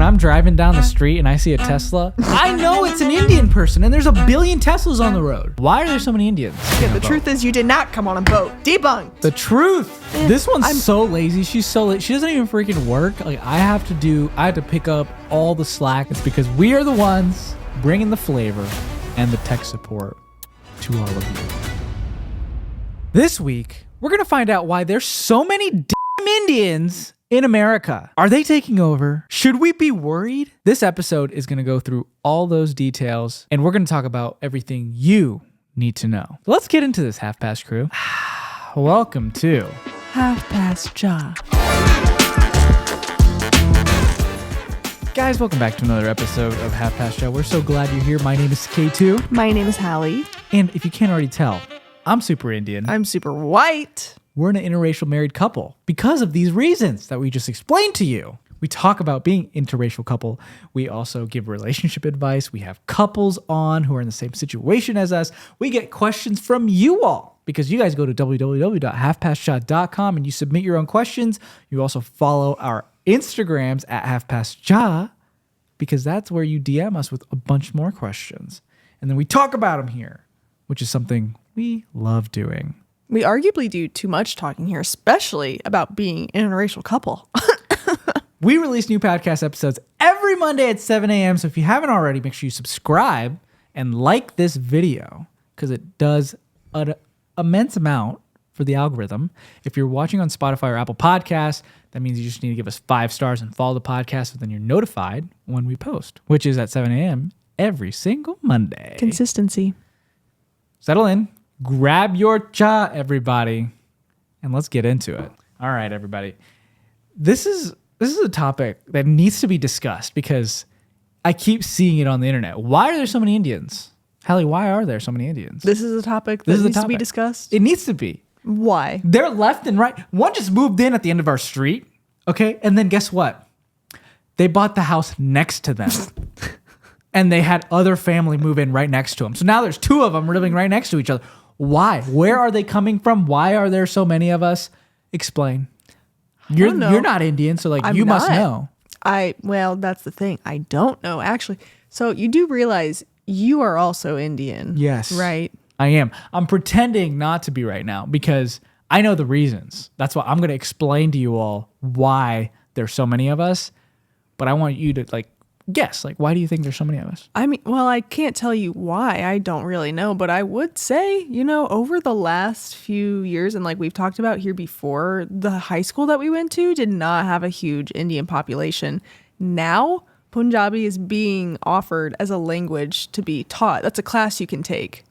when I'm driving down the street and I see a Tesla, I know it's an Indian person, and there's a billion Teslas on the road. Why are there so many Indians? Yeah, the truth is you did not come on a boat. Debunked. The truth. This one's so lazy. She's so lazy. She doesn't even freaking work. Like, I have to pick up all the slack. It's because we are the ones bringing the flavor and the tech support to all of you. This week, we're going to find out why there's so many damn Indians in America. Are they taking over? Should we be worried? This episode is going to go through all those details, and we're going to talk about everything you need to know. Let's get into this, Half Past crew. Welcome to Half Past Jaw. Guys, welcome back to another episode of Half Past Show. We're so glad you're here. My name is Suketu. My name is Hallie. And if you can't already tell, I'm super Indian. I'm super white. We're an interracial married couple because of these reasons that we just explained to you. We talk about being interracial couple. We also give relationship advice. We have couples on who are in the same situation as us. We get questions from you all because you guys go to www.halfpastjaw.com and you submit your own questions. You also follow our Instagrams at halfpastjaw because that's where you DM us with a bunch more questions. And then we talk about them here, which is something we love doing. We arguably do too much talking here, especially about being an interracial couple. We release new podcast episodes every Monday at 7 a.m. So if you haven't already, make sure you subscribe and like this video because it does an immense amount for the algorithm. If you're watching on Spotify or Apple Podcasts, that means you just need to give us 5 stars and follow the podcast so then you're notified when we post, which is at 7 a.m. every single Monday. Consistency. Settle in. Grab your cha, everybody, and let's get into it. All right, everybody. This is a topic that needs to be discussed because I keep seeing it on the internet. Why are there so many Indians? Hallie, why are there so many Indians? This is a topic that needs to be discussed? It needs to be. Why? They're left and right. One just moved in at the end of our street, okay? And then guess what? They bought the house next to them. And they had other family move in right next to them. So now there's 2 of them living right next to each other. Why? Where are they coming from? Why are there so many of us? Explain. You're not Indian, so you must know. Well, that's the thing. I don't know, actually. So you do realize you are also Indian. Yes. Right? I am. I'm pretending not to be right now because I know the reasons. That's why I'm going to explain to you all why there's so many of us. But I want you to guess, why do you think there's so many of us? I mean, well, I can't tell you why. I don't really know, but I would say, over the last few years, and like we've talked about here before, the high school that we went to did not have a huge Indian population. Now, Punjabi is being offered as a language to be taught. That's a class you can take.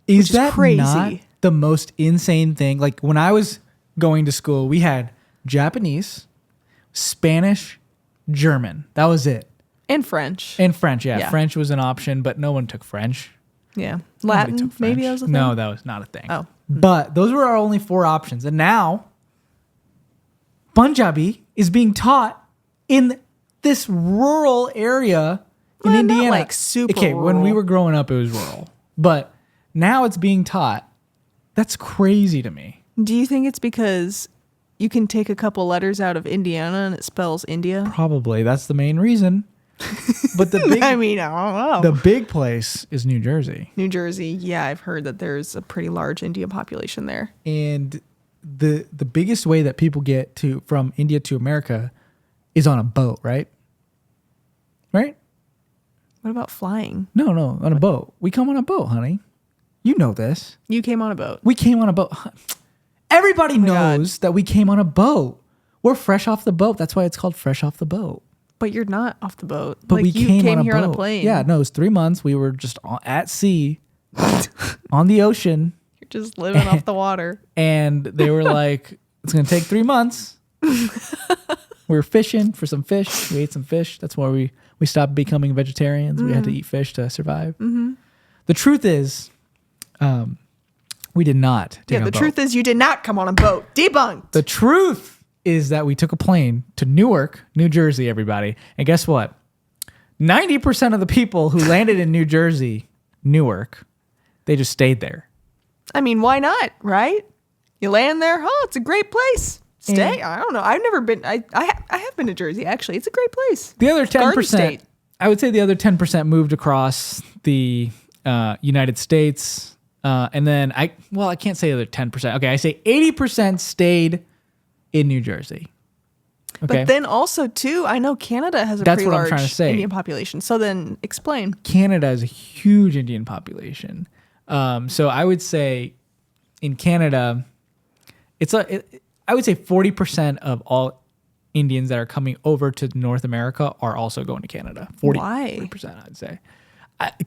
Is that crazy? Not the most insane thing? Like when I was going to school, we had Japanese, Spanish, German. That was it. And French. Yeah. French was an option, but no one took French. Yeah. Latin, maybe that was a thing? No, that was not a thing. Oh. But those were our only 4 options. And now, Punjabi is being taught in this rural area in Indiana. Not super rural. When we were growing up, it was rural. But now it's being taught. That's crazy to me. Do you think it's because you can take a couple letters out of Indiana and it spells India? Probably. That's the main reason. But the big, I don't know. The big place is New Jersey. New Jersey, yeah, I've heard that there's a pretty large Indian population there. And the biggest way that people get from India to America is on a boat, right? Right? What about flying? No, on a boat. We come on a boat, honey. You know this. You came on a boat. We came on a boat. Everybody knows that we came on a boat. We're fresh off the boat. That's why it's called Fresh Off the Boat. But you're not off the boat. But we came on a here boat. On a plane. Yeah, no, it was 3 months. We were just at sea, on the ocean. You're just living off the water. And they were like, it's going to take 3 months. We were fishing for some fish. We ate some fish. That's why we stopped becoming vegetarians. We had to eat fish to survive. Mm-hmm. The truth is, we did not take the truth is you did not come on a boat. Debunked. The truth is that we took a plane to Newark, New Jersey, everybody. And guess what? 90% of the people who landed in New Jersey, Newark, they just stayed there. I mean, why not, right? You land there, it's a great place. Stay? I don't know. I've never been. I have been to Jersey, actually. It's a great place. The other Garden 10%, State. I would say the other 10% moved across the United States. And then I can't say the other 10%. Okay, I say 80% stayed in New Jersey. Okay. But then also, too, I know Canada has a That's pretty what I'm large trying to say. Indian population. So then explain. Canada has a huge Indian population. So I would say in Canada, I would say 40% of all Indians that are coming over to North America are also going to Canada. 40%, Why? 40%, I'd say.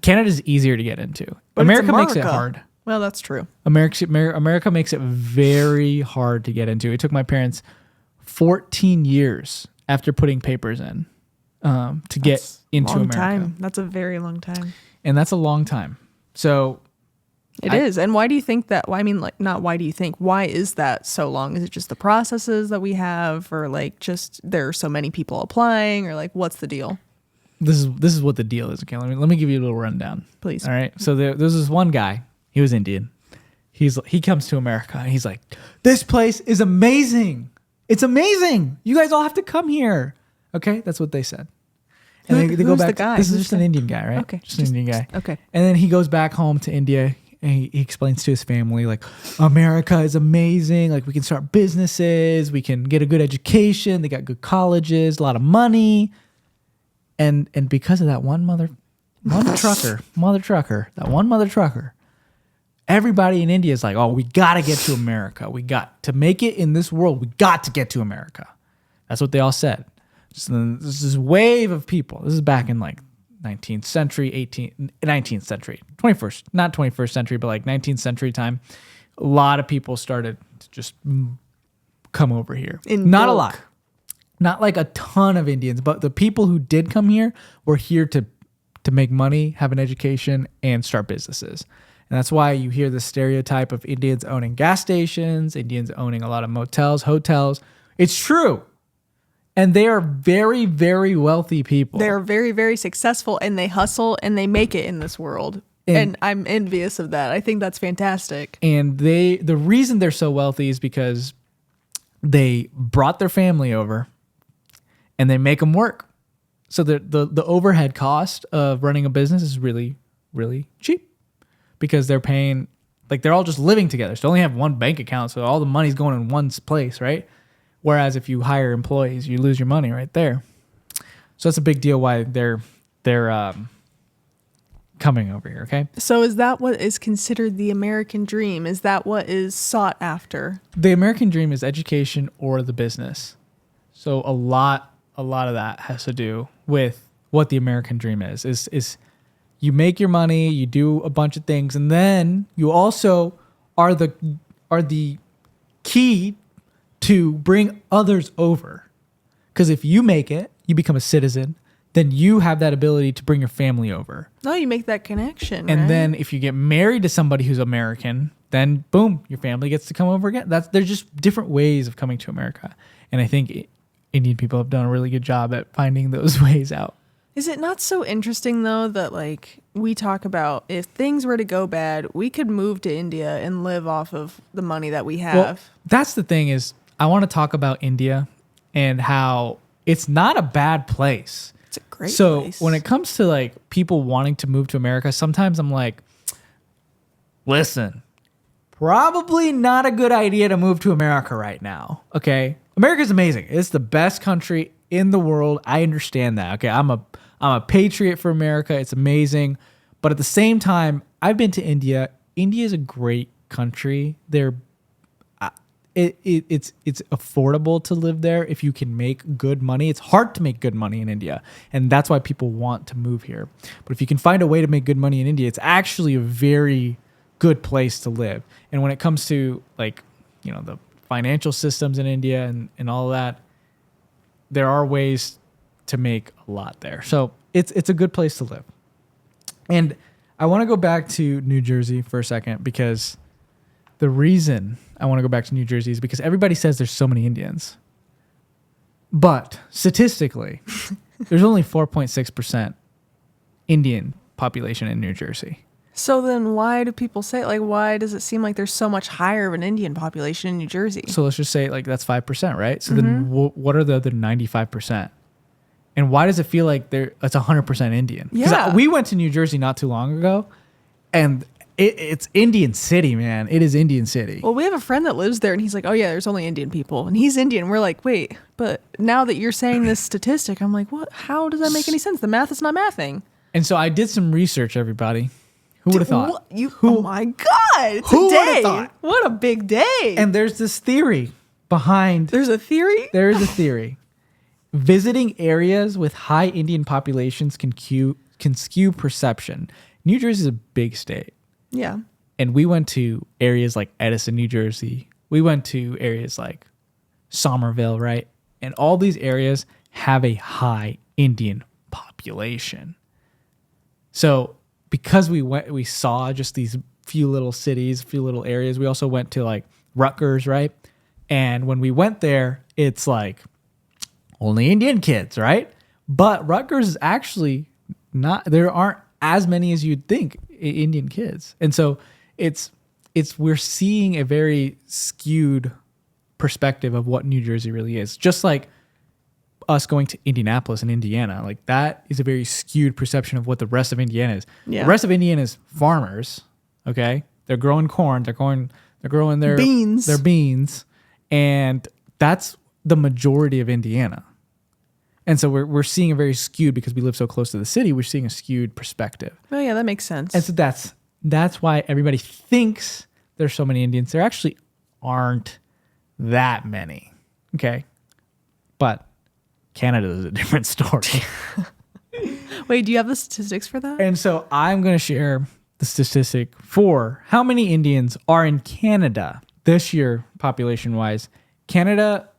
Canada's easier to get into. But America it's makes it hard. Well, that's true. America makes it very hard to get into. It took my parents 14 years after putting papers in to get into long America. Time. That's a very long time. And that's a long time. So it is. And why do you think that? Well, I mean, like, not why do you think? Why is that so long? Is it just the processes that we have, or like just there are so many people applying, or like what's the deal? This is what the deal is. Okay, let me give you a little rundown, please. All right. So there's this one guy. He was Indian. He comes to America and he's like, "This place is amazing. It's amazing. You guys all have to come here." Okay, that's what they said. And they go back. The guy? This is just an Indian guy, right? Okay, just an Indian guy. Okay. And then he goes back home to India and he explains to his family like, America is amazing. Like we can start businesses, we can get a good education. They got good colleges, a lot of money. And because of that one mother trucker, everybody in India is like, oh, we got to get to America. We got to make it in this world. We got to get to America. That's what they all said. So then there's this wave of people. This is back in like 19th century, 19th century, 21st, not 21st century, but like 19th century time. A lot of people started to just come over here. Not a lot. Not like a ton of Indians, but the people who did come here were here to make money, have an education, and start businesses. And that's why you hear the stereotype of Indians owning gas stations, Indians owning a lot of motels, hotels. It's true. And they are very, very wealthy people. They're very, very successful, and they hustle and they make it in this world. And I'm envious of that. I think that's fantastic. And the reason they're so wealthy is because they brought their family over and they make them work. So the overhead cost of running a business is really, really cheap because they're paying, like they're all just living together. So they only have one bank account. So all the money's going in one place, right? Whereas if you hire employees, you lose your money right there. So that's a big deal why they're coming over here, okay? So is that what is considered the American dream? Is that what is sought after? The American dream is education or the business. So a lot of that has to do with what the American dream is you make your money, you do a bunch of things, and then you also are the key to bring others over. Because if you make it, you become a citizen, then you have that ability to bring your family over. No, you make that connection. And right? then if you get married to somebody who's American, then boom, your family gets to come over again. There's just different ways of coming to America. And I think Indian people have done a really good job at finding those ways out. Is it not so interesting, though, that like we talk about if things were to go bad, we could move to India and live off of the money that we have? Well, that's the thing is I want to talk about India and how it's not a bad place. It's a great place. So when it comes to like people wanting to move to America, sometimes I'm like, listen, probably not a good idea to move to America right now. Okay. America's amazing. It's the best country in the world. I understand that. Okay. I'm a patriot for America. It's amazing. But at the same time, I've been to India. India is a great country. It's affordable to live there if you can make good money. It's hard to make good money in India, and that's why people want to move here. But if you can find a way to make good money in India, it's actually a very good place to live. And when it comes to like, you know, the financial systems in India and all of that, there are ways to make a lot there. So it's a good place to live. And I want to go back to New Jersey for a second because the reason I want to go back to New Jersey is because everybody says there's so many Indians. But statistically, there's only 4.6% Indian population in New Jersey. So then why do people say, like, why does it seem like there's so much higher of an Indian population in New Jersey? So let's just say like that's 5%, right? So then what are the other 95%? And why does it feel like it's 100% Indian? Because we went to New Jersey not too long ago, and it's Indian City, man. It is Indian City. Well, we have a friend that lives there, and he's like, oh, yeah, there's only Indian people. And he's Indian. We're like, wait, but now that you're saying this statistic, I'm like, what? How does that make any sense? The math is not mathing. And so I did some research, everybody. Who would have thought? Oh, my God. It's who a day. Thought? What a big day. And there's this theory behind. There's a theory? There is a theory. Visiting areas with high Indian populations can skew perception. New Jersey is a big state. Yeah. And we went to areas like Edison, New Jersey. We went to areas like Somerville, right? And all these areas have a high Indian population. So because we saw just these few little cities, few little areas, we also went to like Rutgers, right? And when we went there, it's like only Indian kids, right? But Rutgers is actually not, there aren't as many as you'd think Indian kids. And so we're seeing a very skewed perspective of what New Jersey really is. Just like us going to Indianapolis and Indiana, like that is a very skewed perception of what the rest of Indiana is. Yeah. The rest of Indiana is farmers, okay? They're growing corn, they're growing their beans, and that's the majority of Indiana. And so we're seeing a very skewed, because we live so close to the city, we're seeing a skewed perspective. Oh yeah, that makes sense. And so that's why everybody thinks there's so many Indians. There actually aren't that many. Okay. But Canada is a different story. Wait, do you have the statistics for that? And so I'm going to share the statistic for how many Indians are in Canada this year, population wise. Canada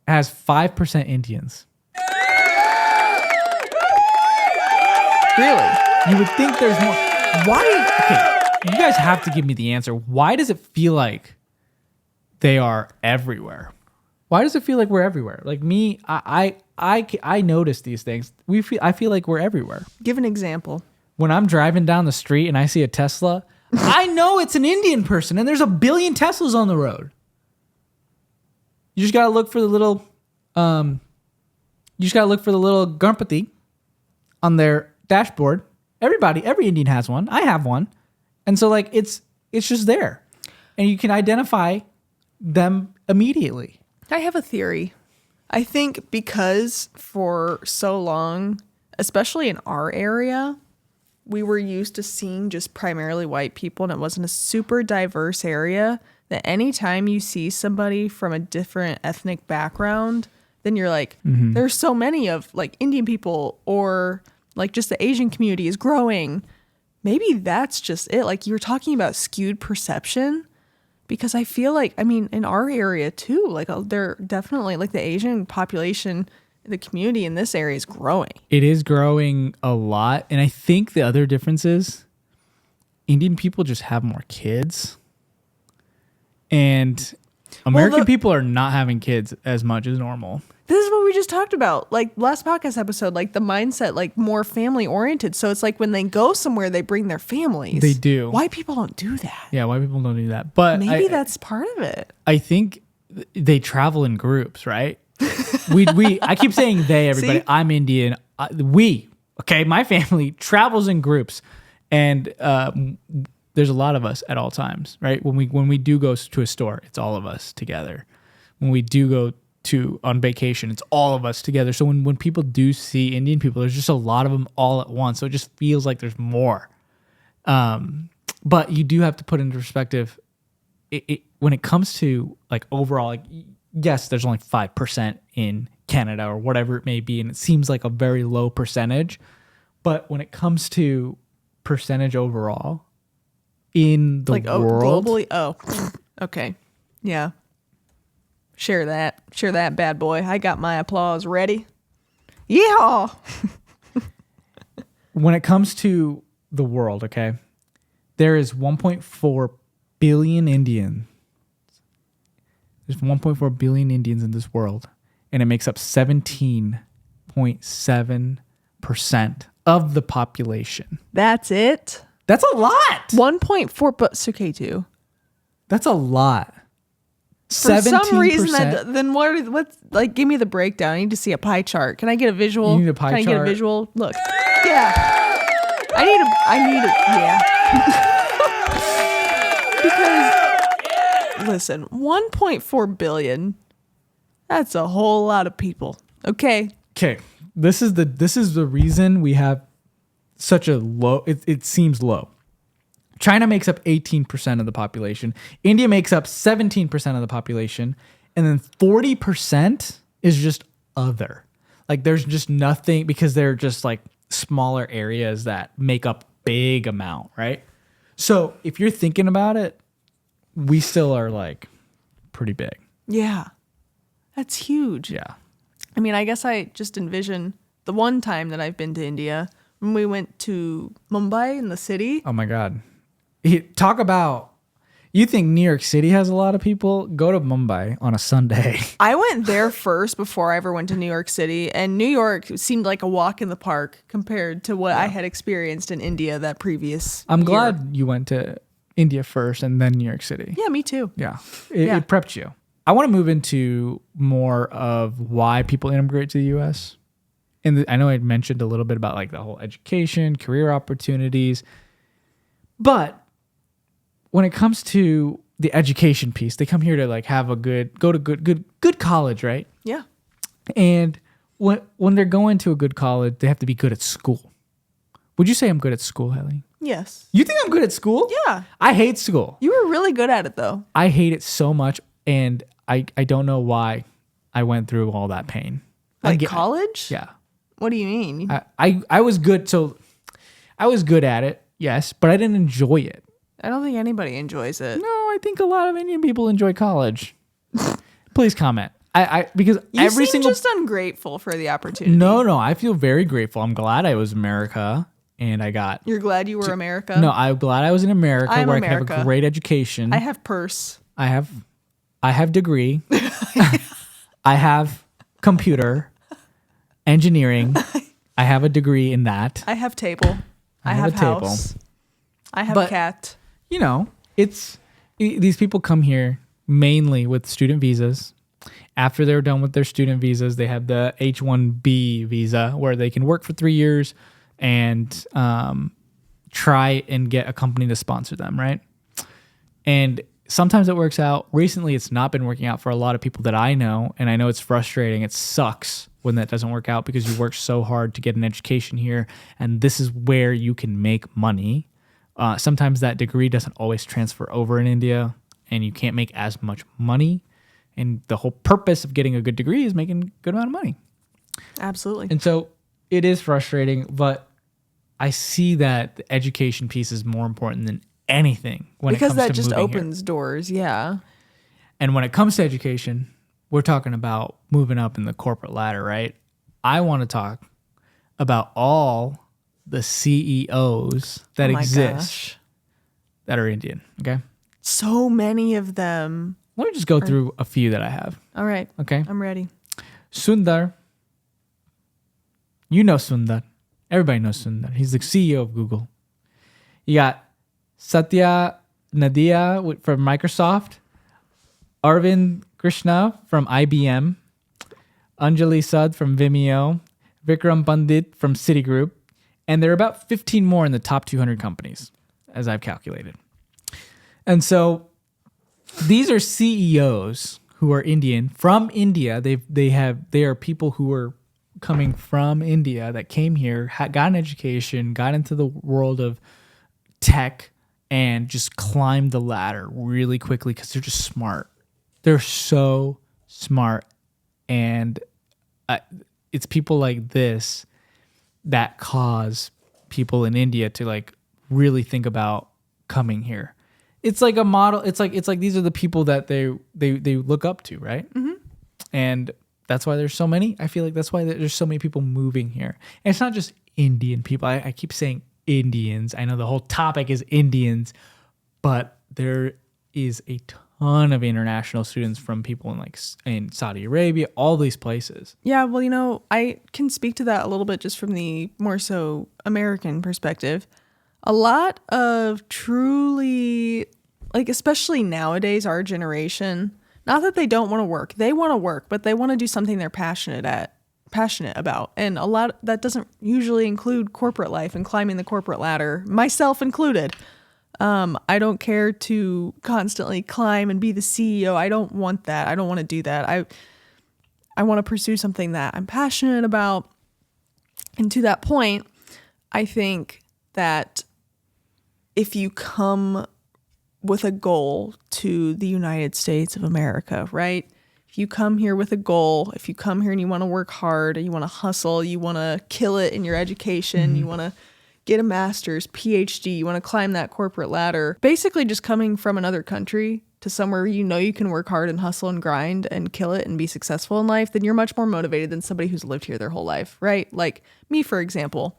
has 5% Indians. Really? You would think there's more. Why? Okay, you guys have to give me the answer. Why does it feel like they are everywhere? Why does it feel like we're everywhere? Like me, I notice these things. I feel like we're everywhere. Give an example. When I'm driving down the street and I see a Tesla, I know it's an Indian person, and there's a billion Teslas on the road. You just gotta look for the little, Gumpathy on their dashboard. Every Indian has one. I have one, and so like it's just there, and you can identify them immediately. I have a theory. I think because for so long, especially in our area, we were used to seeing just primarily white people, and it wasn't a super diverse area, that anytime you see somebody from a different ethnic background, then you're like, there's so many of like Indian people, or like just the Asian community is growing. Maybe that's just it. Like you're talking about skewed perception. Because I feel like, I mean, in our area too, like they're definitely like the Asian population, the community in this area is growing. It is growing a lot. And I think the other difference is Indian people just have more kids. And American people are not having kids as much as normal. This is what we just talked about. Like last podcast episode, like the mindset, like more family oriented. So it's like when they go somewhere, they bring their families. They do. White people don't do that. Yeah, white people don't do that. But maybe that's part of it. I think they travel in groups, right? I keep saying they, everybody. See? I'm Indian. My family travels in groups, and there's a lot of us at all times, right? When we do go to a store, it's all of us together. When we do go on vacation, it's all of us together. So when people do see Indian people, there's just a lot of them all at once. So it just feels like there's more. But you do have to put into perspective, when it comes to like overall, like yes, there's only 5% in Canada or whatever it may be, and it seems like a very low percentage. But when it comes to percentage overall in the world, globally, okay, yeah. Share that bad boy. I got my applause ready. Yeah. When it comes to the world, okay, there is 1.4 billion Indians. There's 1.4 billion Indians in this world, and it makes up 17.7% of the population. That's it? That's a lot. 1.4, but Suketu. That's a lot. For 17%. some reason, then what's like? Give me the breakdown. I need to see a pie chart. Can I get a visual? You need a pie Can I chart? get a visual? Look. Yeah. I need it. Yeah. Because listen, 1.4 billion. That's a whole lot of people. Okay. Okay. This is the reason we have such a low. It seems low. China makes up 18% of the population. India makes up 17% of the population. And then 40% is just other. Like there's just nothing because they're just like smaller areas that make up big amount, right? So if you're thinking about it, we still are like pretty big. Yeah. That's huge. Yeah. I mean, I guess I just envision the one time that I've been to India when we went to Mumbai in the city. Oh my God. Talk about, you think New York City has a lot of people? Go to Mumbai on a Sunday. I went there first before I ever went to New York City, and New York seemed like a walk in the park compared to what I had experienced in India that previous I'm year. glad you went to India first and then New York City. Yeah, me too. Yeah. It prepped you. I want to move into more of why people immigrate to the U.S. And I know I mentioned a little bit about like the whole education, career opportunities, but when it comes to the education piece, they come here to like have a good college, right? Yeah. And when they're going to a good college, they have to be good at school. Would you say I'm good at school, Haley? Yes. You think I'm good at school? Yeah. I hate school. You were really good at it, though. I hate it so much, and I don't know why I went through all that pain. Like college? Yeah. What do you mean? I was good, so I was good at it, yes, but I didn't enjoy it. I don't think anybody enjoys it. No, I think a lot of Indian people enjoy college. Please comment. Because You every seem single just ungrateful for the opportunity. No, I feel very grateful. I'm glad I was America, and I got. You're glad you were America? No, I'm glad I was in America I'm where I America. could have a great education. I have purse. I have degree. I have computer engineering. I have a degree in that. I have table. I have a table. house. I have a cat. You know, these people come here mainly with student visas. After they're done with their student visas, they have the H-1B visa where they can work for 3 years and try and get a company to sponsor them, right? And sometimes it works out. Recently, it's not been working out for a lot of people that I know, and I know it's frustrating. It sucks when that doesn't work out because you work so hard to get an education here, and this is where you can make money. Sometimes that degree doesn't always transfer over in India, and you can't make as much money. And the whole purpose of getting a good degree is making a good amount of money. Absolutely. And so it is frustrating, but I see that the education piece is more important than anything when it comes to moving here. Because that just opens doors, yeah. And when it comes to education, we're talking about moving up in the corporate ladder, right? I want to talk about all the CEOs that exist that are Indian, okay? So many of them. Let me just go through a few that I have. All right. Okay. I'm ready. Sundar. You know Sundar. Everybody knows Sundar. He's the CEO of Google. You got Satya Nadia from Microsoft. Arvind Krishna from IBM. Anjali Sud from Vimeo. Vikram Pandit from Citigroup. And there are about 15 more in the top 200 companies, as I've calculated. And so these are CEOs who are Indian from India. They are people who are coming from India that came here, got an education, got into the world of tech, and just climbed the ladder really quickly because they're just smart. They're so smart, and it's people like this that cause people in India to like really think about coming here. It's like a model. It's like these are the people that they look up to, right? Mm-hmm. And that's why there's so many. I feel like that's why there's so many people moving here. And it's not just Indian people. I keep saying Indians. I know the whole topic is Indians, but there is a ton of international students from people in Saudi Arabia, all these places. Yeah, well, I can speak to that a little bit just from the more so American perspective. A lot of truly, like, especially nowadays, our generation, not that they don't want to work. They want to work, but they want to do something they're passionate about. And a lot that doesn't usually include corporate life and climbing the corporate ladder, myself included. I don't care to constantly climb and be the CEO. I don't want that. I don't want to do that. I want to pursue something that I'm passionate about. And to that point, I think that if you come with a goal to the United States of America, right? If you come here with a goal, if you come here and you want to work hard, and you want to hustle, you want to kill it in your education, you want to get a master's, PhD, you want to climb that corporate ladder, basically just coming from another country to somewhere you know you can work hard and hustle and grind and kill it and be successful in life, then you're much more motivated than somebody who's lived here their whole life, right? Like me, for example.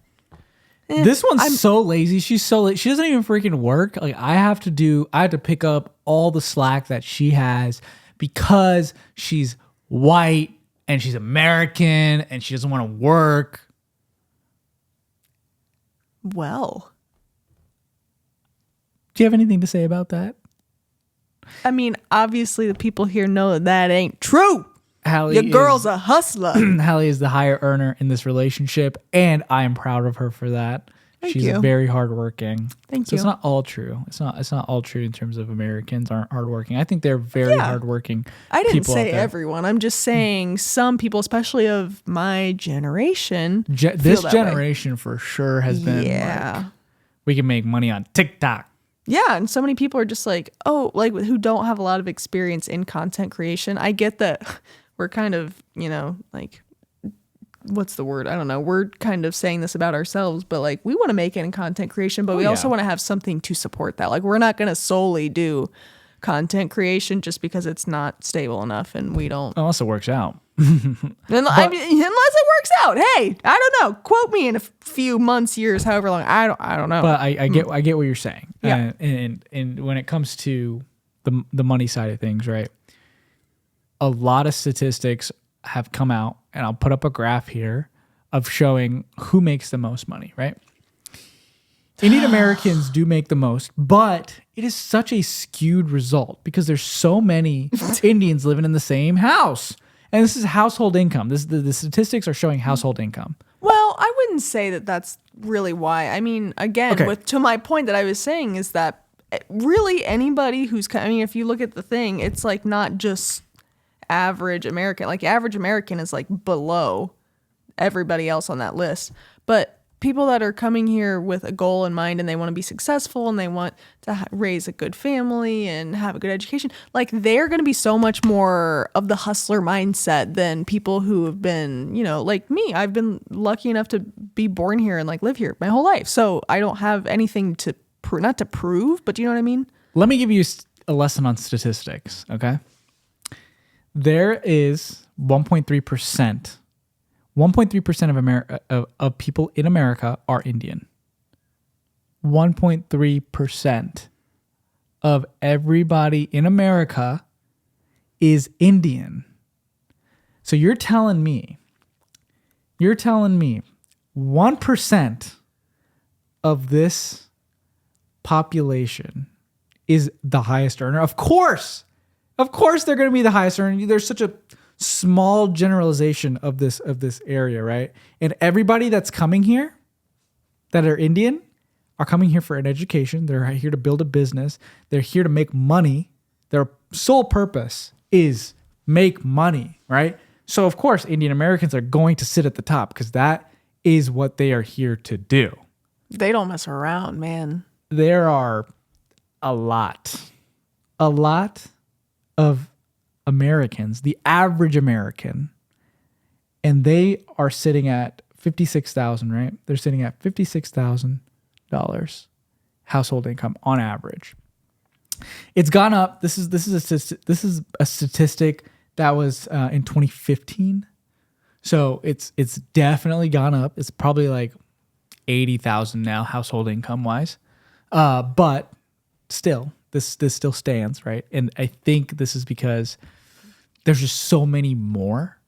This one's so lazy. She's so she doesn't even freaking work. Like I have to pick up all the slack that she has because she's white and she's American and she doesn't want to work. Well, do you have anything to say about that? I mean, obviously the people here know that ain't true. Hallie Your girl's a hustler. Hallie is the higher earner in this relationship, and I am proud of her for that. She's very hardworking. Thank you. you. It's not all true. It's not all true in terms of Americans aren't hardworking. I think they're very hardworking. I didn't people say out there. everyone. I'm just saying some people, especially of my generation. This generation for sure has been like, we can make money on TikTok. Yeah, and so many people are just like, oh, like who don't have a lot of experience in content creation. I get that we're kind of, like, what's the word? I don't know. We're kind of saying this about ourselves, but like we want to make it in content creation, but we also want to have something to support that. Like we're not going to solely do content creation just because it's not stable enough and we don't. Unless it works out. Unless it works out. Hey, I don't know. Quote me in a few months, years, however long. I don't know. But I get what you're saying. Yeah. And when it comes to the money side of things, right? A lot of statistics have come out, and I'll put up a graph here of showing who makes the most money, right? Indian Americans do make the most, but it is such a skewed result because there's so many Indians living in the same house. And this is household income. The statistics are showing household income. Well, I wouldn't say that that's really why. I mean, again, to my point that I was saying is that really anybody if you look at the thing, it's like not just average American. Like average American is like below everybody else on that list. But people that are coming here with a goal in mind and they want to be successful and they want to raise a good family and have a good education, like they're going to be so much more of the hustler mindset than people who have been, like me. I've been lucky enough to be born here and like live here my whole life. So I don't have anything to not to prove, but you know what I mean? Let me give you a lesson on statistics, okay? There is 1.3%. 1.3% of people in America are Indian. 1.3% of everybody in America is Indian. So you're telling me 1% of this population is the highest earner? Of course they're going to be the highest earner. There's such a small generalization of this area, right? And everybody that's coming here that are Indian are coming here for an education. They're here to build a business. They're here to make money. Their sole purpose is make money, right? So of course, Indian Americans are going to sit at the top because that is what they are here to do. They don't mess around, man. There are a lot of Americans, the average American, and they are sitting at $56,000, right? They're sitting at $56,000 household income on average. It's gone up. This is a statistic that was in 2015. So it's definitely gone up. It's probably like 80,000 now household income wise. But still, this still stands, right? And I think this is because there's just so many more.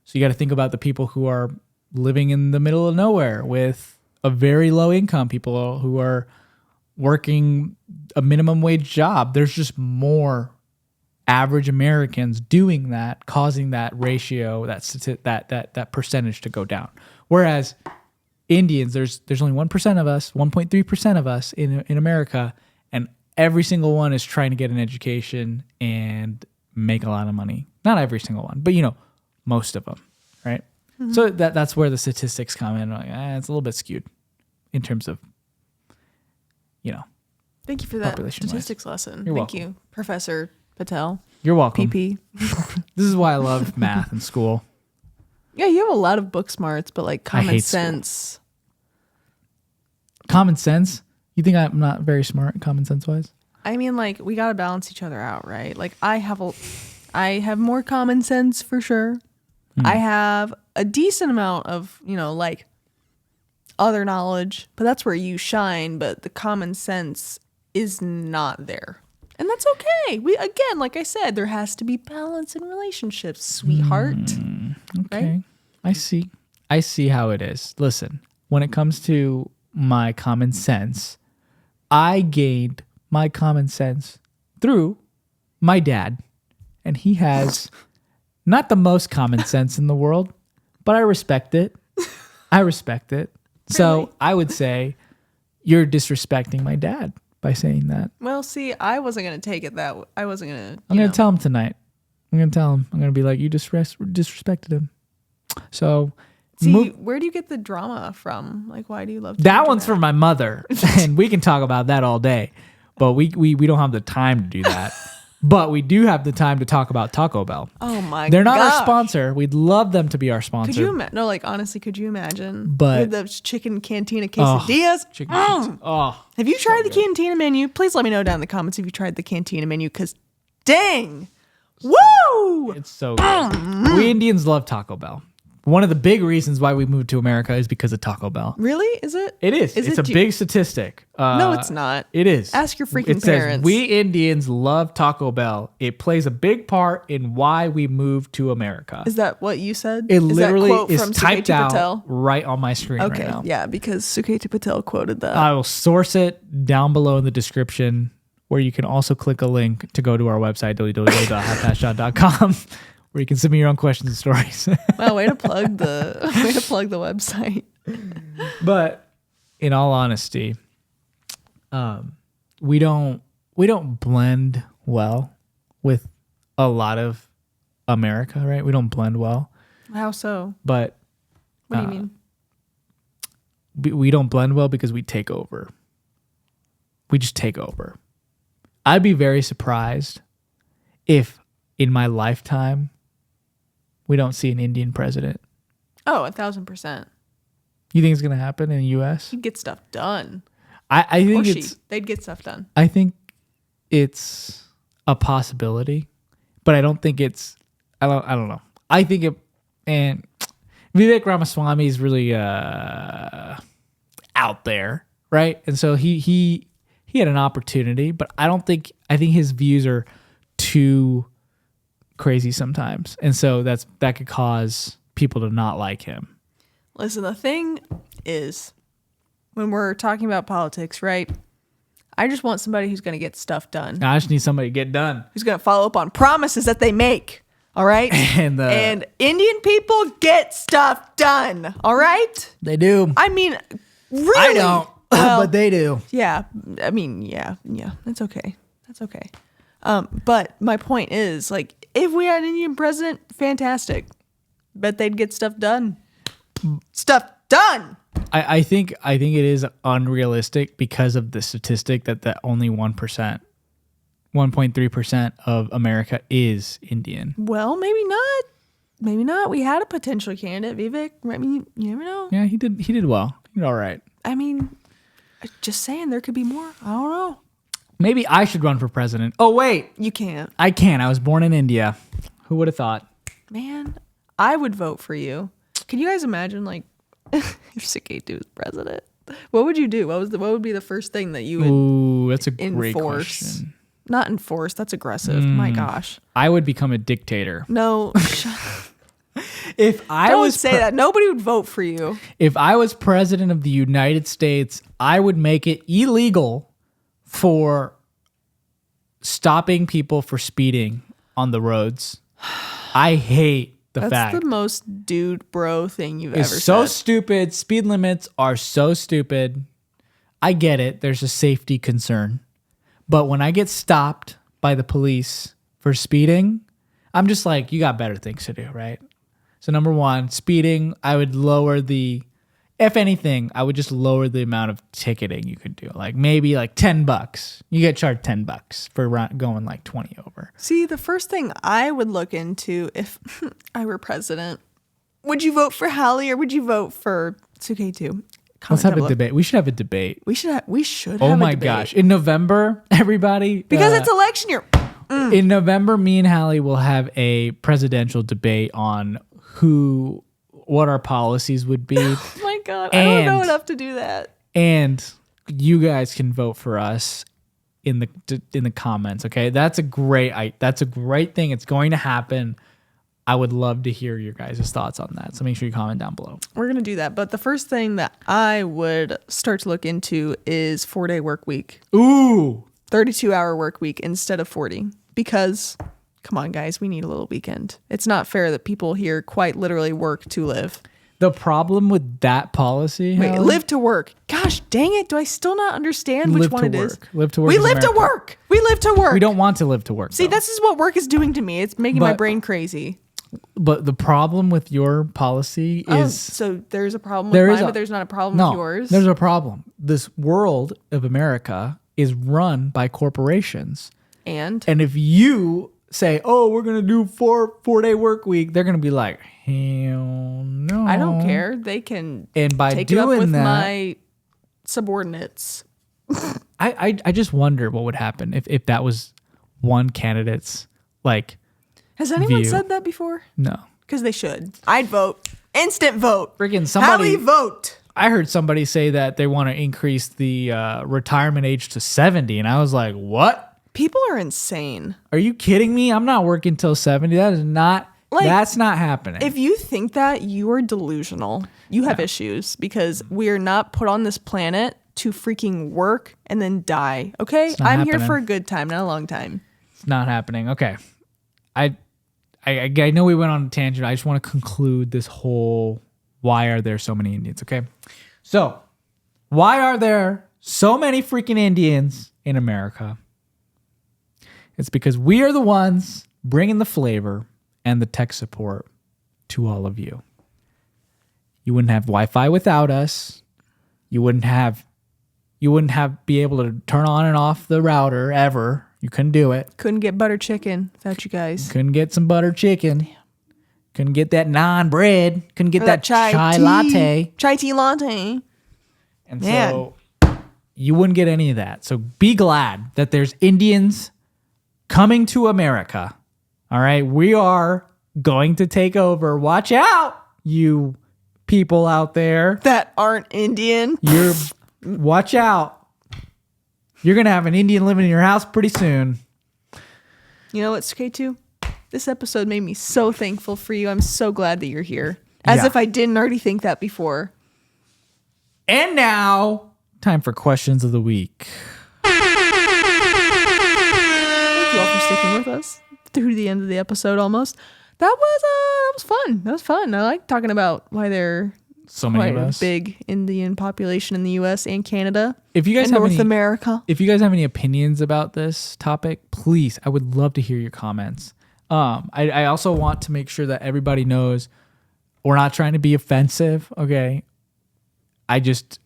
So you got to think about the people who are living in the middle of nowhere with a very low income, people who are working a minimum wage job. There's just more average Americans doing that, causing that ratio, that percentage to go down. Whereas Indians, there's only 1% of us, 1.3% of us in America, and every single one is trying to get an education and make a lot of money. Not every single one, but most of them, right? Mm-hmm. So that's where the statistics come in. Like, it's a little bit skewed in terms of, Thank you for that statistics lesson. You're Thank welcome. you, Professor Patel. You're welcome. PP. This is why I love math in school. Yeah, you have a lot of book smarts, but like common sense. Common sense? You think I'm not very smart common sense wise? I mean, like, we got to balance each other out, right? Like, I have more common sense for sure. I have a decent amount of, like other knowledge, but that's where you shine. But the common sense is not there. And that's okay. Again, like I said, there has to be balance in relationships, sweetheart. Okay. Right? I see how it is. Listen, when it comes to my common sense, I gained my common sense through my dad. And he has not the most common sense in the world, but I respect it. Really? So I would say you're disrespecting my dad by saying that. Well, see, I wasn't going to take it that way. I wasn't going to. I'm going to tell him tonight. I'm going to tell him. I'm going to be like, you disrespected him. So, see, where do you get the drama from? Like, why do you love that? One's from my mother, and we can talk about that all day, but we don't have the time to do that. But we do have the time to talk about Taco Bell. Oh my god. They're not our sponsor. We'd love them to be our sponsor. Could you imagine? No, like honestly, could you imagine? But the chicken cantina quesadillas. Have you tried the cantina menu? Please let me know down in the comments if you tried the cantina menu, because dang. Woo! It's so good. We Indians love Taco Bell. One of the big reasons why we moved to America is because of Taco Bell. Really? Is it? It is. It's a big statistic. No, it's not. It is. Ask your freaking parents. Says, we Indians love Taco Bell. It plays a big part in why we moved to America. Is that what you said? It literally is from typed Suketu out Patel? right on my screen right now. Yeah, because Suketu Patel quoted that. I will source it down below in the description, where you can also click a link to go to our website, www.halfpastshot.com. Where you can send me your own questions and stories. Wow, way to plug the website. But in all honesty, we don't blend well with a lot of America, right? We don't blend well. How so? But what do you mean? We don't blend well because we take over. We just take over. I'd be very surprised if in my lifetime we don't see an Indian president. Oh, 1,000%. You think it's going to happen in the U.S.? He'd get stuff done. I think they'd get stuff done. I think it's a possibility, but I don't think it's. I don't know. I think it. And Vivek Ramaswamy is really out there, right? And so he had an opportunity, but I think his views are too crazy sometimes, and so that could cause people to not like him. Listen, the thing is, when we're talking about politics, right? I just want somebody who's going to get stuff done. I just need somebody to get done. Who's going to follow up on promises that they make. All right? And Indian people get stuff done. All right? They do. I mean, really? I don't, but they do. Yeah. I mean, yeah. That's okay. But my point is, like, if we had an Indian president, fantastic. Bet they'd get stuff done. Stuff done. I think it is unrealistic because of the statistic that only 1.3% of America is Indian. Well, maybe not. Maybe not. We had a potential candidate, Vivek. I mean, you never know. Yeah, he did well. He did all right. I mean, just saying, there could be more. I don't know. Maybe I should run for president. Oh, wait. You can't. I can. I was born in India. Who would have thought? Man, I would vote for you. Can you guys imagine, like, if Suketu was president? What would you do? What would be the first thing that you would Ooh, that's a great enforce? question. Not enforce. That's aggressive. My gosh. I would become a dictator. No. If I Don't was say that. Nobody would vote for you. If I was president of the United States, I would make it illegal for stopping people for speeding on the roads. I hate the fact. That's the most dude bro thing you've ever said. It's so stupid. Speed limits are so stupid. I get it. There's a safety concern. But when I get stopped by the police for speeding, I'm just like, you got better things to do, right? So number one, speeding, I would lower if anything, I would just lower the amount of ticketing you could do. Like maybe like $10. You get charged $10 for going like 20 over. See, the first thing I would look into if I were president, would you vote for Hallie or would you vote for Suketu? Let's have a debate. We should have a debate. We should have Oh my gosh. In November, everybody. Because it's election year. In November, me and Hallie will have a presidential debate on what our policies would be. Oh my God. I don't know enough to do that. And you guys can vote for us in the comments. Okay. That's a great thing. It's going to happen. I would love to hear your guys' thoughts on that. So make sure you comment down below. We're going to do that. But the first thing that I would start to look into is 4-day work week. Ooh. 32-hour work week instead of 40. Because, come on, guys, we need a little weekend. It's not fair that people here quite literally work to live. The problem with that policy... Wait, live to work. Gosh, dang it. Do I still not understand which one it is? Live to work. We live to work. We live to work. We don't want to live to work. See, this is what work is doing to me. It's making my brain crazy. But the problem with your policy is... So there's a problem with mine, but there's not a problem with yours? There's a problem. This world of America is run by corporations. And if you say, oh, we're going to do 4-day work week, they're going to be like, hell no. I don't care. They can take it up with that, my subordinates. I just wonder what would happen if that was one candidate's like... Has anyone said that before? No. Because they should. I'd vote. Instant vote. Freaking somebody. Hallie, vote. I heard somebody say that they want to increase the retirement age to 70. And I was like, what? People are insane. Are you kidding me? I'm not working till 70. That is not, that's not happening. If you think that, you are delusional. You have issues because we are not put on this planet to freaking work and then die. Okay? I'm here for a good time, not a long time. It's not happening. Okay. I know we went on a tangent. I just want to conclude this whole why are there so many Indians, okay? So, why are there so many freaking Indians in America? It's because we are the ones bringing the flavor and the tech support to all of you. You wouldn't have Wi-Fi without us. You wouldn't be able to turn on and off the router ever. You couldn't do it. Couldn't get butter chicken without you guys. Couldn't get some butter chicken. Damn. Couldn't get that naan bread. Couldn't get that chai latte. Chai tea latte. And so you wouldn't get any of that. So be glad that there's Indians coming to America. All right. We are going to take over. Watch out, you people out there that aren't Indian. Watch out. You're going to have an Indian living in your house pretty soon. You know what, Suketu? This episode made me so thankful for you. I'm so glad that you're here. As if I didn't already think that before. And now, time for questions of the week. Thank you all for sticking with us through the end of the episode almost. That was fun. That was fun. I like talking about why they're so many of us. Big Indian population in the U.S. and Canada. If you guys have North America. If you guys have any opinions about this topic, please, I would love to hear your comments. I also want to make sure that everybody knows we're not trying to be offensive. Okay. I just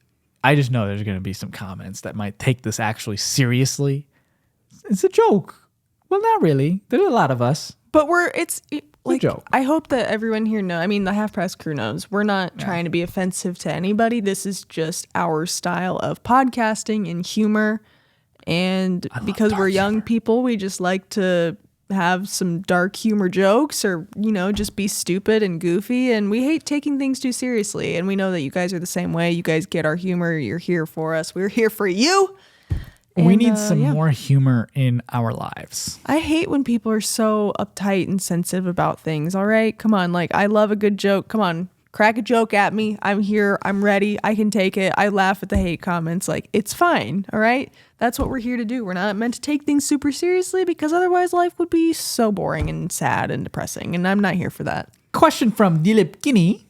know there's going to be some comments that might take this actually seriously. It's a joke. Well, not really. There's a lot of us. But it's like, joke. I hope that everyone here knows. I mean, the Half Price crew knows. We're not trying to be offensive to anybody. This is just our style of podcasting and humor. And because we're young people, we just like to have some dark humor jokes or, just be stupid and goofy. And we hate taking things too seriously. And we know that you guys are the same way. You guys get our humor. You're here for us. We're here for you. We need some more humor in our lives. I hate when people are so uptight and sensitive about things. All right, come on. Like, I love a good joke. Come on, crack a joke at me. I'm here. I'm ready. I can take it. I laugh at the hate comments. Like, it's fine. All right. That's what we're here to do. We're not meant to take things super seriously because otherwise life would be so boring and sad and depressing. And I'm not here for that. Question from Dilip Guinea.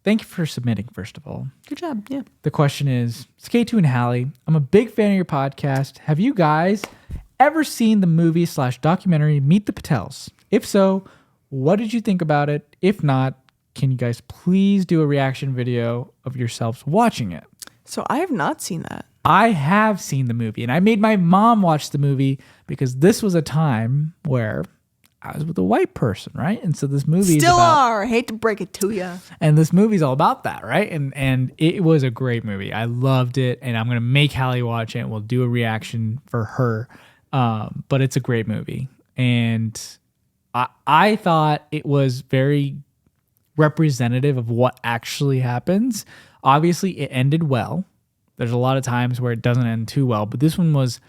Thank you for submitting, first of all. Good job. Yeah. The question is, Suketu and Hallie, I'm a big fan of your podcast. Have you guys ever seen the movie/documentary Meet the Patels? If so, what did you think about it? If not, can you guys please do a reaction video of yourselves watching it? So I have not seen that. I have seen the movie, and I made my mom watch the movie because this was a time where I was with a white person, right? And so this movie still are. Hate to break it to you. And this movie's all about that, right? And it was a great movie. I loved it, and I'm gonna make Hallie watch it. And we'll do a reaction for her. But it's a great movie, and I thought it was very representative of what actually happens. Obviously, it ended well. There's a lot of times where it doesn't end too well, but this one was.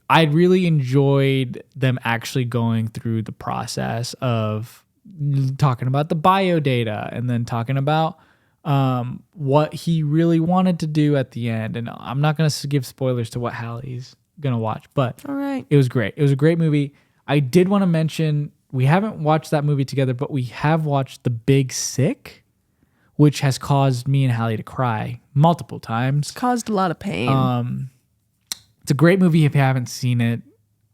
I really enjoyed them actually going through the process of talking about the bio data and then talking about what he really wanted to do at the end. And I'm not going to give spoilers to what Hallie's going to watch, but all right. It was great. It was a great movie. I did want to mention, we haven't watched that movie together, but we have watched The Big Sick, which has caused me and Hallie to cry multiple times. Caused a lot of pain. It's a great movie if you haven't seen it.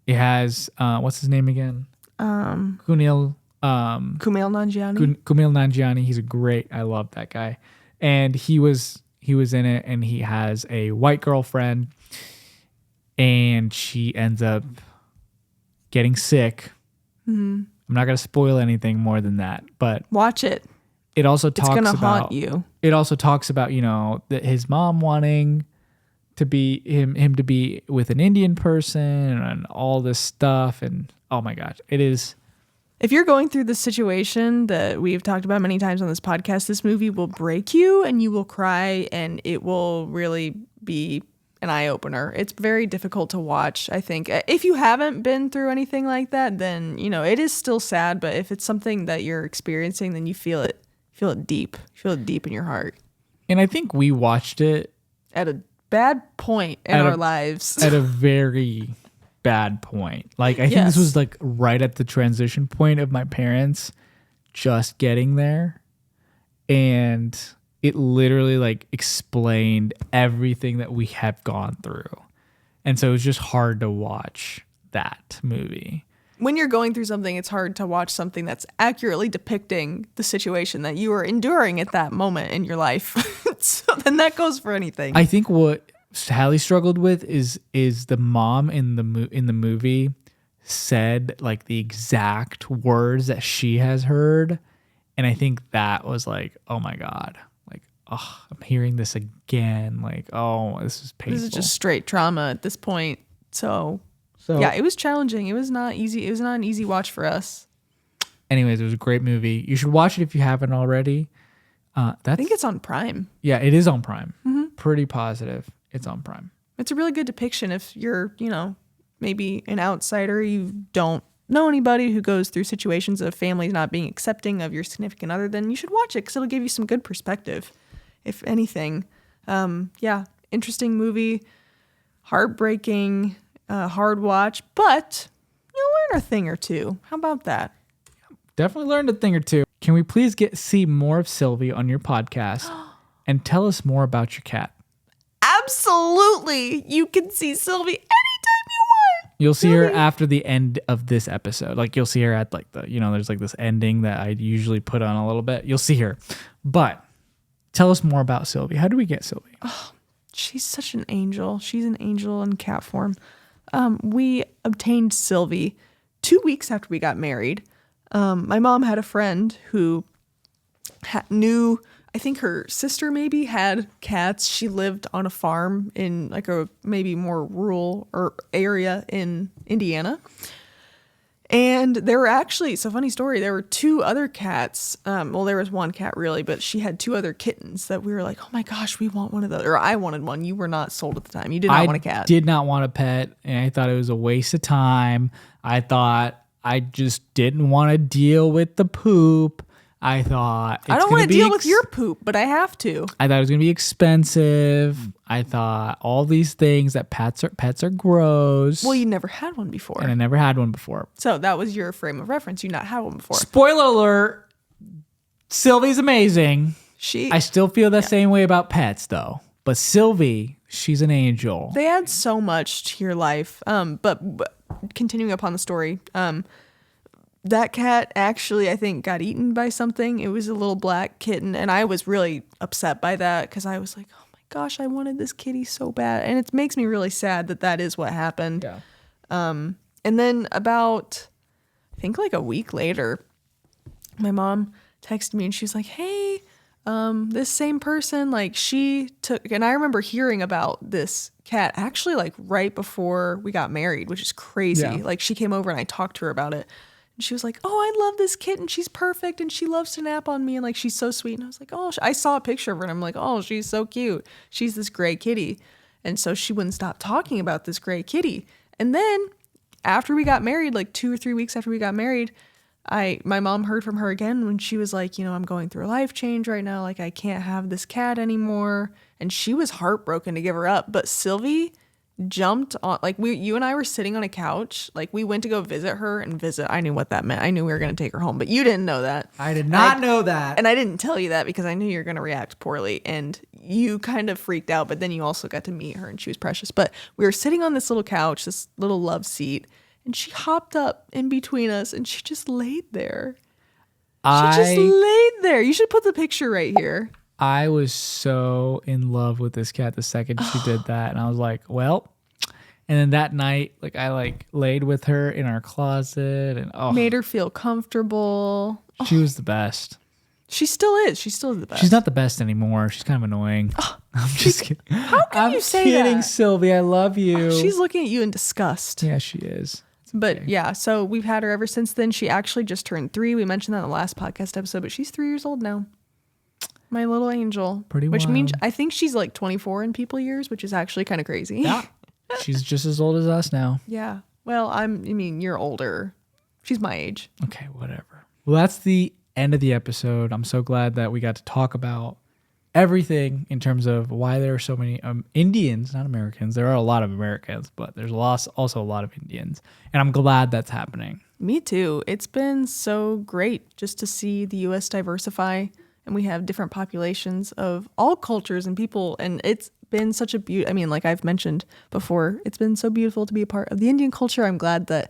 It has what's his name again? Kumail Nanjiani. Kumail Nanjiani. He's a great. I love that guy, and he was in it, and he has a white girlfriend, and she ends up getting sick. Mm-hmm. I'm not gonna spoil anything more than that, but watch it. It also talks it's gonna about haunt you. It also talks about that his mom wanting to be him to be with an Indian person and all this stuff, and oh my gosh, it is. If you're going through the situation that we've talked about many times on this podcast, this movie will break you and you will cry, and it will really be an eye-opener. It's very difficult to watch, I think. If you haven't been through anything like that, then it is still sad, but if it's something that you're experiencing, then you feel it deep. You feel it deep in your heart. And I think we watched it at a bad point in our lives. At a very bad point. Like, I think this was like right at the transition point of my parents just getting there. And it literally like explained everything that we have gone through. And so it was just hard to watch that movie. When you're going through something, it's hard to watch something that's accurately depicting the situation that you are enduring at that moment in your life. So then that goes for anything. I think what Hallie struggled with is the mom in the movie said like the exact words that she has heard, and I think that was like, oh my god, like, oh, I'm hearing this again. Like, oh, this is painful. This is just straight trauma at this point. So yeah, it was challenging. It was not easy. It was not an easy watch for us. Anyways, it was a great movie. You should watch it if you haven't already. I think it's on Prime. Yeah, it is on Prime. Mm-hmm. Pretty positive it's on Prime. It's a really good depiction if you're, maybe an outsider. You don't know anybody who goes through situations of families not being accepting of your significant other, then you should watch it because it'll give you some good perspective, if anything. Interesting movie. Heartbreaking. Hard watch, but you'll learn a thing or two. How about that? Definitely learned a thing or two. Can we please see more of Sylvie on your podcast and tell us more about your cat? Absolutely. You can see Sylvie anytime you want. You'll see her after the end of this episode. Like, you'll see her at like there's like this ending that I usually put on a little bit. You'll see her. But tell us more about Sylvie. How do we get Sylvie? Oh, she's such an angel. She's an angel in cat form. We obtained Sylvie 2 weeks after we got married. My mom had a friend who knew, I think her sister maybe had cats. She lived on a farm in like a maybe more rural area in Indiana. And there were actually, so funny story, there were 2 other cats. Well, there was one cat really, but she had 2 other kittens that we were like, oh my gosh, we want one of those. Or I wanted one. You were not sold at the time. You did not want a cat. I did not want a pet, and I thought it was a waste of time. I thought I just didn't want to deal with the poop. I thought I don't want to deal with your poop, but I have to. I thought it was going to be expensive. I thought all these things that pets are gross. Well, you never had one before. And I never had one before. So that was your frame of reference. You not had one before. Spoiler alert. Sylvie's amazing. I still feel the same way about pets though. But Sylvie, she's an angel. They add so much to your life. But continuing upon the story, that cat actually, I think, got eaten by something. It was a little black kitten, and I was really upset by that because I was like, oh my gosh, I wanted this kitty so bad. And it makes me really sad that that is what happened. Yeah. And then about, I think like a week later, my mom texted me and she was like, hey, this same person, like she took, and I remember hearing about this cat actually like right before we got married, which is crazy. Yeah. Like she came over and I talked to her about it. And she was like, oh, I love this kitten. She's perfect. And she loves to nap on me. And like, she's so sweet. And I was like, oh, I saw a picture of her and I'm like, oh, she's so cute. She's this gray kitty. And so she wouldn't stop talking about this gray kitty. And then after we got married, like 2 or 3 weeks after we got married, my mom heard from her again when she was like, you know, I'm going through a life change right now. Like I can't have this cat anymore. And she was heartbroken to give her up. But Sylvie jumped on, like you and I were sitting on a couch, like we went to go visit her and visit. I knew what that meant. I knew we were going to take her home, but you didn't know that. I did not know that. And I didn't tell you that because I knew you were going to react poorly and you kind of freaked out, but then you also got to meet her and she was precious. But we were sitting on this little couch, this little love seat, and she hopped up in between us and she just laid there. She just laid there. You should put the picture right here. I was so in love with this cat the second she did that. And I was like, well, and then that night, like I like laid with her in our closet and made her feel comfortable. She was the best. She still is. She's still the best. She's not the best anymore. She's kind of annoying. I'm just kidding. How can you say that? I'm kidding, Sylvie. I love you. She's looking at you in disgust. Yeah, she is. But yeah, so we've had her ever since then. She actually just turned 3. We mentioned that in the last podcast episode, but she's 3 years old now. My little angel. Which means I think she's like 24 in people years, which is actually kind of crazy. Yeah. She's just as old as us now. Yeah. Well, I mean, you're older. She's my age. Okay, whatever. Well, that's the end of the episode. I'm so glad that we got to talk about everything in terms of why there are so many Indians, not Americans. There are a lot of Americans, but there's also a lot of Indians. And I'm glad that's happening. Me too. It's been so great just to see the U.S. diversify. And we have different populations of all cultures and people. And it's been such a beauty. I mean, like I've mentioned before, it's been so beautiful to be a part of the Indian culture. I'm glad that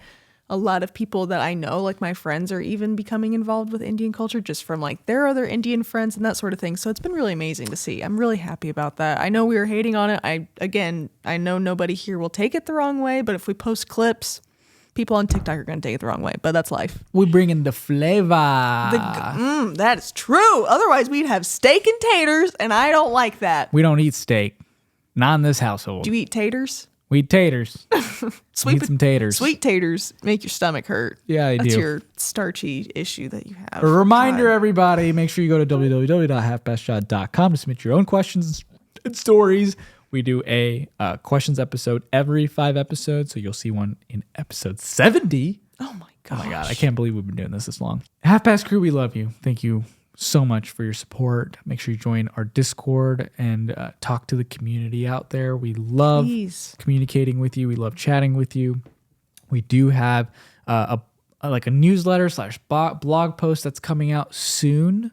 a lot of people that I know, like my friends, are even becoming involved with Indian culture just from like their other Indian friends and that sort of thing. So it's been really amazing to see. I'm really happy about that. I know we were hating on it. I know nobody here will take it the wrong way, but if we post clips, people on TikTok are going to take it the wrong way, but that's life. We bring in the flavor. That is true. Otherwise, we'd have steak and taters, and I don't like that. We don't eat steak. Not in this household. Do you eat taters? We eat taters. Eat some taters. Sweet taters make your stomach hurt. Yeah, they do. That's your starchy issue that you have. A reminder, everybody, make sure you go to www.halfpastshot.com to submit your own questions and stories. We do a questions episode every 5 episodes, so you'll see one in episode 70. Oh my gosh. Oh my God, I can't believe we've been doing this long. Half Past Crew, we love you. Thank you so much for your support. Make sure you join our Discord and talk to the community out there. We love communicating with you. We love chatting with you. We do have a newsletter / blog post that's coming out soon.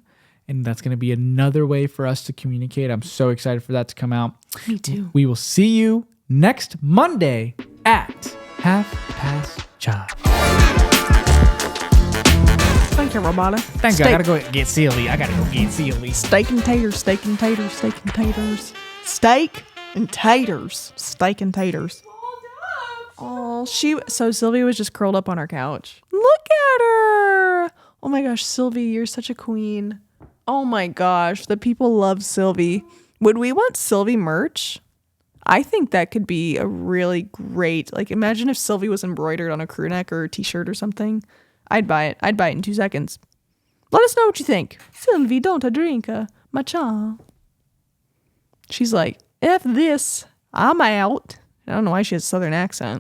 And that's going to be another way for us to communicate. I'm so excited for that to come out. Me too. We will see you next Monday at Half Past Shot. Thank you, Romana. Thank you. I got to go get Sylvie. Steak and taters, steak and taters, steak and taters. Steak and taters. Steak and taters. Oh, so Sylvie was just curled up on our couch. Look at her. Oh my gosh, Sylvie, you're such a queen. Oh my gosh, the people love Sylvie. Would we want Sylvie merch? I think that could be a really great, like, imagine if Sylvie was embroidered on a crew neck or a t-shirt or something. I'd buy it. I'd buy it in 2 seconds. Let us know what you think. Sylvie, don't a drink a matcha. She's like, F this. I'm out. I don't know why she has a southern accent.